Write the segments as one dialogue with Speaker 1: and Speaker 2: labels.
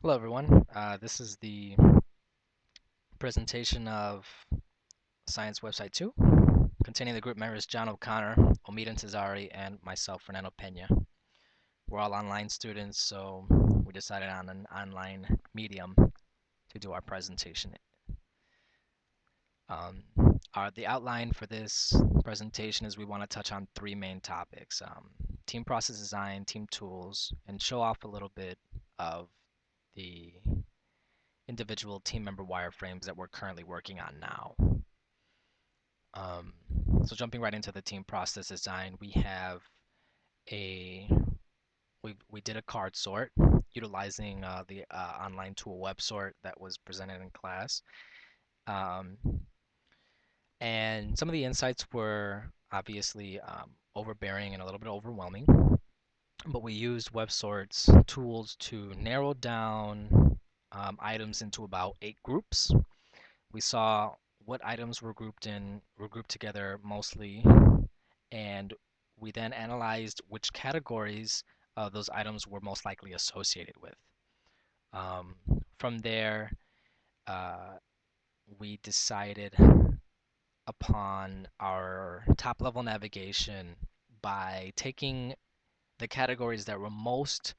Speaker 1: Hello, everyone. This is the presentation of Science Website 2, containing the group members John O'Connor, Omid Intezari, and myself, Fernando Pena. We're all online students, so we decided on an online medium to do our presentation. Um, the outline for this presentation is we want to touch on three main topics: team process design, team tools, and show off a little bit of the individual team member wireframes that we're currently working on now. Um, so jumping right into the team process design, a we did a card sort utilizing the online tool WebSort that was presented in class. Um, and some of the insights were obviously overbearing and a little bit overwhelming, but we used WebSort's tools to narrow down items into about 8 groups. We saw what items were grouped together mostly, and we then analyzed which categories those items were most likely associated with. Um, from there, uh, we decided upon our top level navigation by taking the categories that were most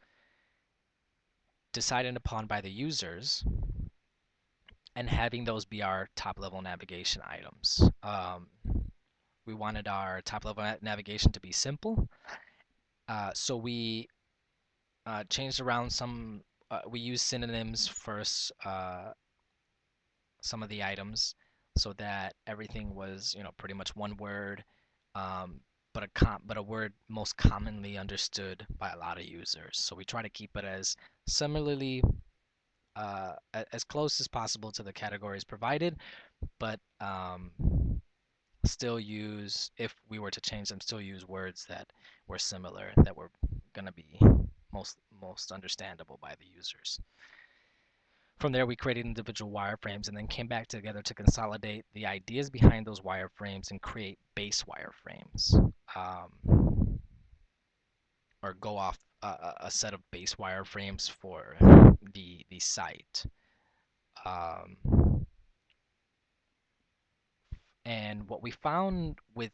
Speaker 1: decided upon by the users and having those be our top level navigation items. We wanted our top level navigation to be simple, so we changed around some. We used synonyms for some of the items, so that everything was, pretty much one word, um, but a word most commonly understood by a lot of users. So we try to keep it as similarly as close as possible to the categories provided, but still use, if we were to change them, still use words that were similar, that were going to be most understandable by the users. From there, we created individual wireframes and then came back together to consolidate the ideas behind those wireframes and create base wireframes, or go off a set of base wireframes for the site. Um, and what we found with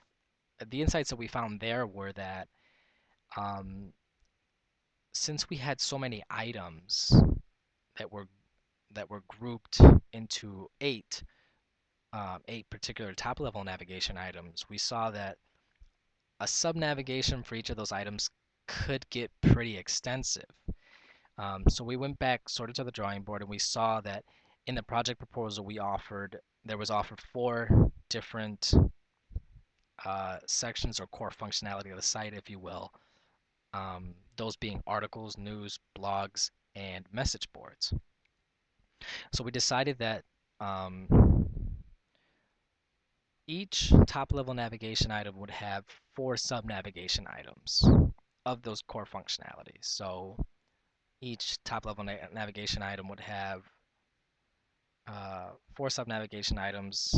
Speaker 1: the insights that we found there were that um, since we had so many items that were grouped into eight particular top level navigation items, we saw that a sub navigation for each of those items could get pretty extensive. So we went back sort of to the drawing board and we saw that in the project proposal there was offered 4 different sections or core functionality of the site, if you will. Those being articles, news, blogs, and message boards. So we decided that um, each top level navigation item would have 4 sub-navigation items of those core functionalities. So each top level navigation item would have 4 sub-navigation items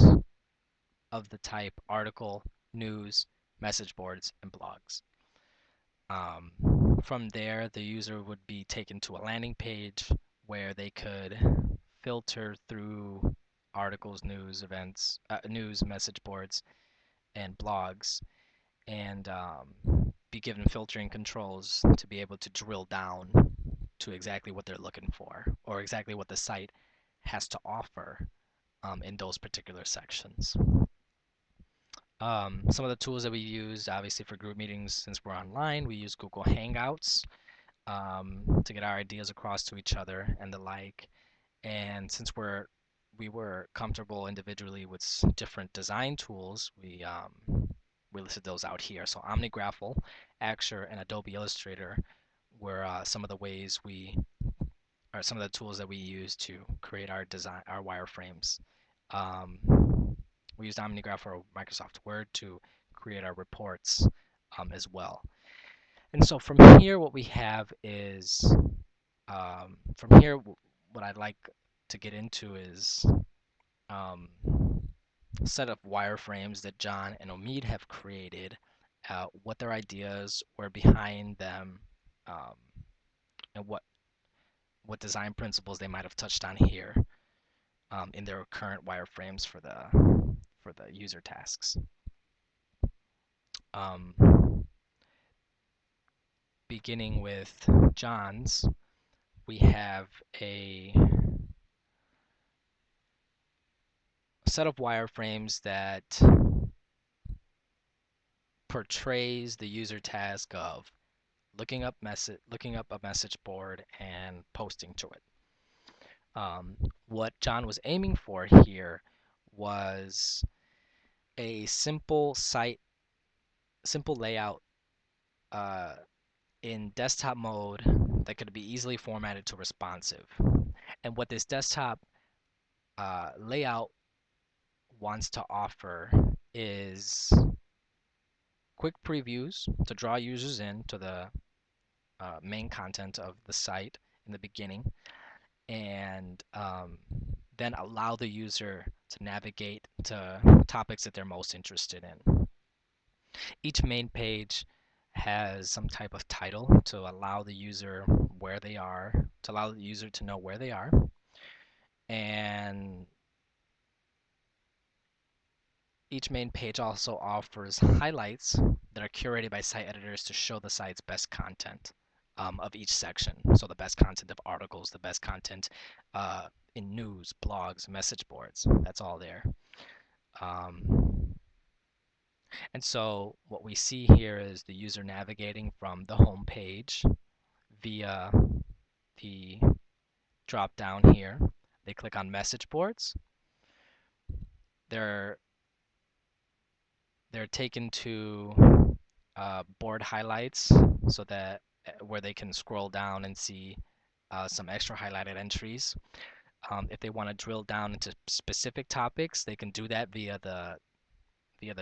Speaker 1: of the type article, news, message boards, and blogs. Um, from there, the user would be taken to a landing page where they could filter through articles, news, events, news, message boards, and blogs, and be given filtering controls to be able to drill down to exactly what they're looking for or exactly what the site has to offer in those particular sections. Some of the tools that we use, obviously, for group meetings, since we're online, we use Google Hangouts to get our ideas across to each other and the like. And since we were comfortable individually with different design tools, we listed those out here. So OmniGraffle, Axure, and Adobe Illustrator were some of the tools that we use to create our wireframes. Um, we used OmniGraffle or Microsoft Word to create our reports as well. And so from here, what we have is, from here, what I'd like to get into is um, a set of wireframes that John and Omid have created, what their ideas were behind them, um, and what design principles they might have touched on here in their current wireframes for the user tasks. Um, Beginning with John's, we have a set of wireframes that portrays the user task of looking up a message board and posting to it. What John was aiming for here was a simple layout in desktop mode that could be easily formatted to responsive. And what this desktop layout wants to offer is quick previews to draw users in to the main content of the site in the beginning, and then allow the user to navigate to topics that they're most interested in. Each main page has some type of title to allow the user to know where they are. And each main page also offers highlights that are curated by site editors to show the site's best content of each section. So the best content of articles, the best content in news, blogs, message boards. That's all there. And so what we see here is the user navigating from the home page via the drop down here. They click on message boards. They're taken to board highlights, so that where they can scroll down and see some extra highlighted entries. If they want to drill down into specific topics, they can do that via the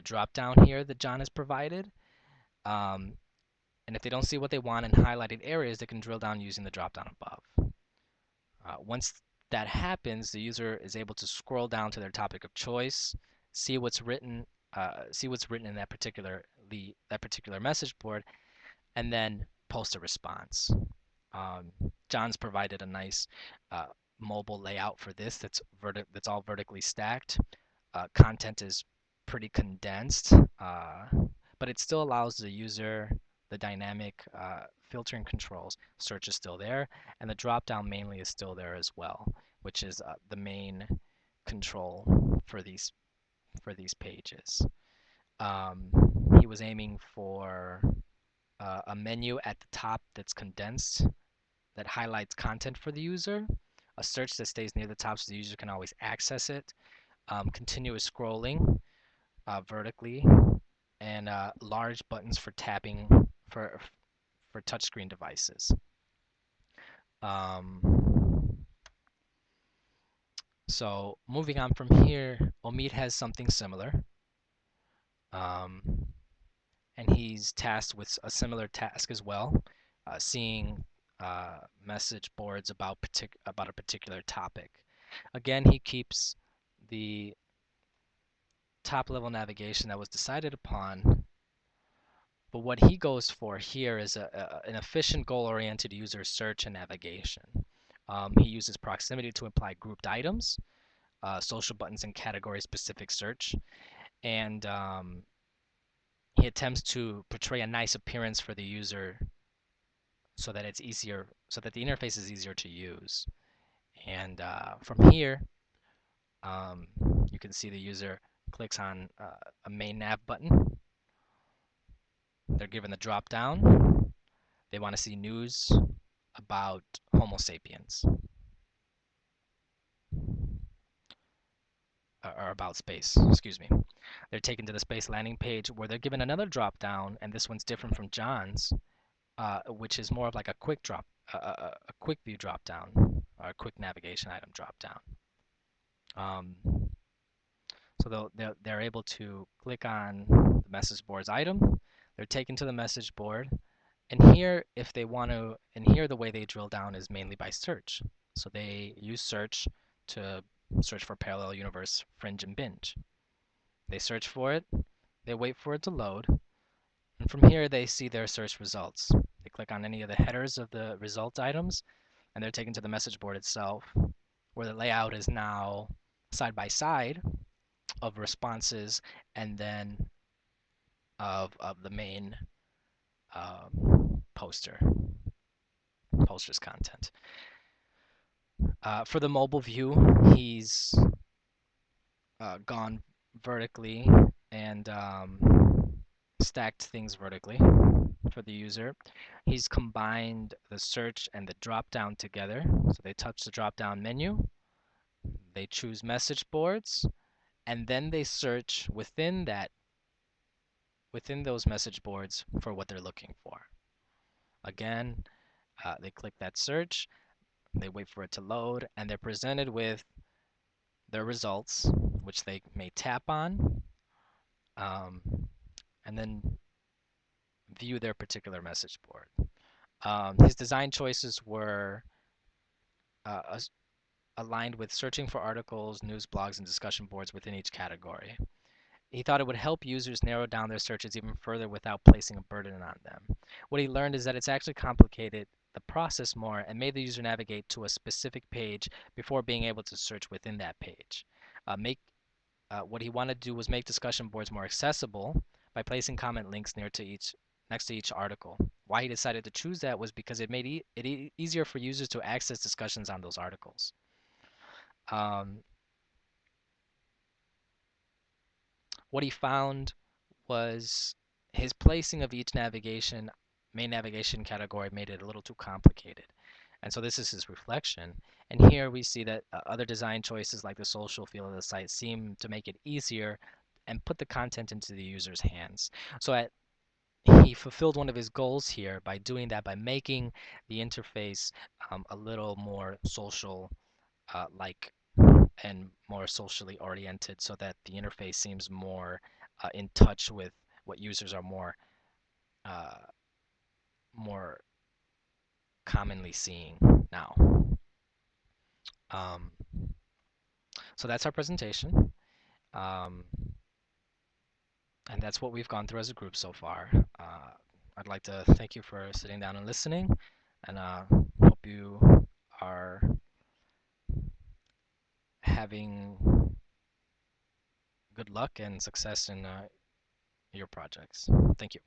Speaker 1: drop down here that John has provided. And if they don't see what they want in highlighted areas, they can drill down using the drop down above. Once that happens, the user is able to scroll down to their topic of choice, see what's written in that particular message board, and then post a response. John's provided a nice mobile layout for this that's all vertically stacked. Content is pretty condensed, but it still allows the user the dynamic filtering controls. Search is still there, and the drop down mainly is still there as well, which is the main control for these pages. He was aiming for a menu at the top that's condensed, that highlights content for the user, a search that stays near the top so the user can always access it, continuous scrolling vertically, and large buttons for tapping for touchscreen devices. So moving on from here, Omid has something similar. And he's tasked with a similar task as well, seeing message boards about a particular topic. Again, he keeps the top level navigation that was decided upon, but what he goes for here is an efficient goal-oriented user search and navigation. He uses proximity to imply grouped items, social buttons, and category-specific search, and he attempts to portray a nice appearance for the user so that it's easier, so that the interface is easier to use. And from here, you can see the user clicks on a main nav button. They're given the drop down. They want to see news about Homo sapiens, or about space, excuse me. They're taken to the space landing page where they're given another drop down, and this one's different from John's, which is more of like a quick quick view drop down, or a quick navigation item drop down. So they're able to click on the message board's item. They're taken to the message board, and here, if they want to, and here the way they drill down is mainly by search. So they use search to search for Parallel Universe, Fringe, and Binge. They search for it, they wait for it to load, and from here they see their search results. They click on any of the headers of the result items, and they're taken to the message board itself, where the layout is now side by side of responses and then of the main poster, poster's content. For the mobile view, he's gone vertically and stacked things vertically for the user. He's combined the search and the drop down together. So they touch the drop down menu, they choose message boards, and then they search within those message boards for what they're looking for. Again, they click that search, they wait for it to load, and they're presented with their results, which they may tap on, um, and then view their particular message board. His design choices were uh, aligned with searching for articles, news blogs, and discussion boards within each category. He thought it would help users narrow down their searches even further without placing a burden on them. What he learned is that it's actually complicated the process more and made the user navigate to a specific page before being able to search within that page. What he wanted to do was make discussion boards more accessible by placing comment links next to each article. Why he decided to choose that was because it made it easier for users to access discussions on those articles. Um, what he found was his placing of each main navigation category made it a little too complicated. And so this is his reflection. And here we see that other design choices like the social feel of the site seem to make it easier and put the content into the user's hands. So he fulfilled one of his goals here by doing that, by making the interface a little more social like and more socially oriented so that the interface seems more in touch with what users are uh, more commonly seeing now. Um, so that's our presentation. Um, and that's what we've gone through as a group so far. I'd like to thank you for sitting down and listening, and hope you are having good luck and success in your projects. Thank you.